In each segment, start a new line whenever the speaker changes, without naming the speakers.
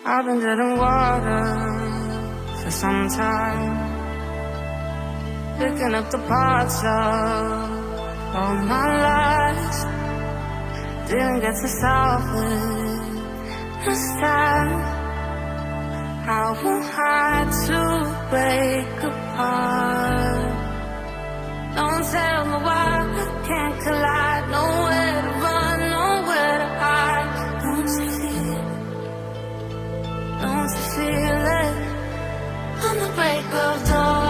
I've been dead in water for some time, picking up the parts of all my lies. Didn't get to salvage this time. How will I to break apart? Don't tell me why we can't collide. Nowhere to run, nowhere to hide. Don't you feel it? Don't you feel it? On the break of dawn,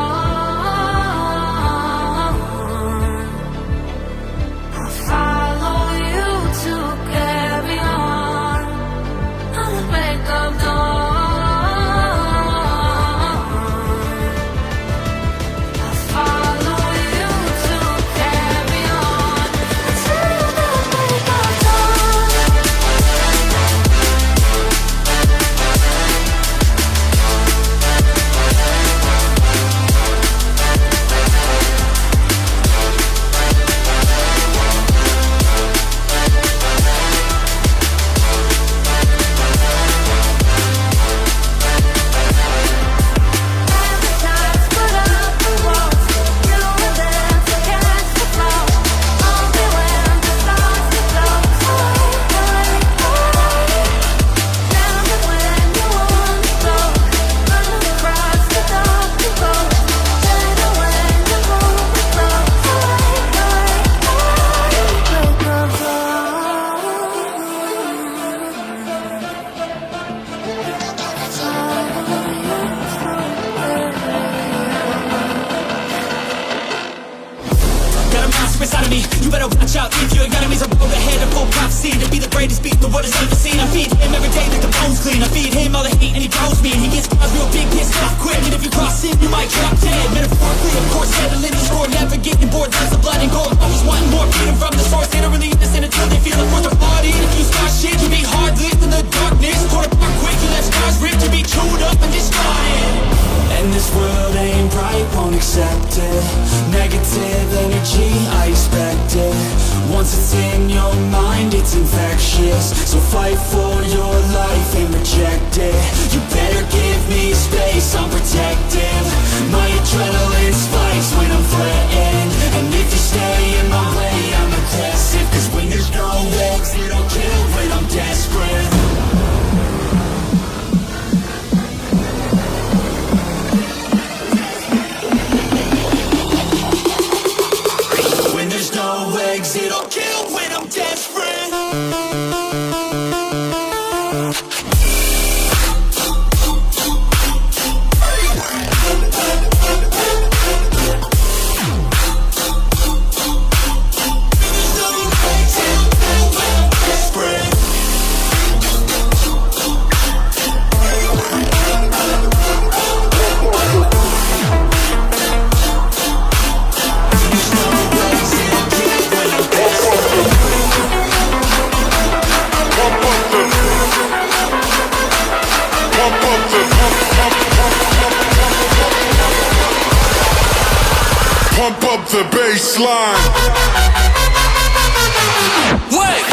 I'll follow you to carry on. On the break of dawn, I'll follow you to carry on until the break of dawn. Times put up the walls, you and them to catch the flow. Only when the stars get close. Now that when you want to go, run across the dark and go. Better when you move it slow. Break of
Got a monster inside of me, you better watch out. If your enemies are road ahead of full prophecy to be the greatest beat the world has ever seen. I feed him every day like the bones clean. I feed him all the hate and he blows me. He gets caught real big, pissed off quick. And if you cross him, you might drop dead. Metaphorically, of course, settling the score. Never getting bored, there's the blood and gore. Always wanting more, feeding from the source. They don't really innocent until they feel the force of body. And if you start shit, you be hard lived in the darkness. Torn apart quick, you let scars rip. You be chewed up and discarded.
And this world ain't right, won't accept it. Negative energy, I expect it. Once it's in your mind, it's infectious. So fight for your life and reject it. You better give me space, I'm protective. My adrenaline spikes when I'm threatened. And if you stay in my way, I'm aggressive. Cause when there's no exit, I'll kill when I'm desperate. When there's no exit, I'll kill when I'm desperate.
Pump up the bass line.
Wait!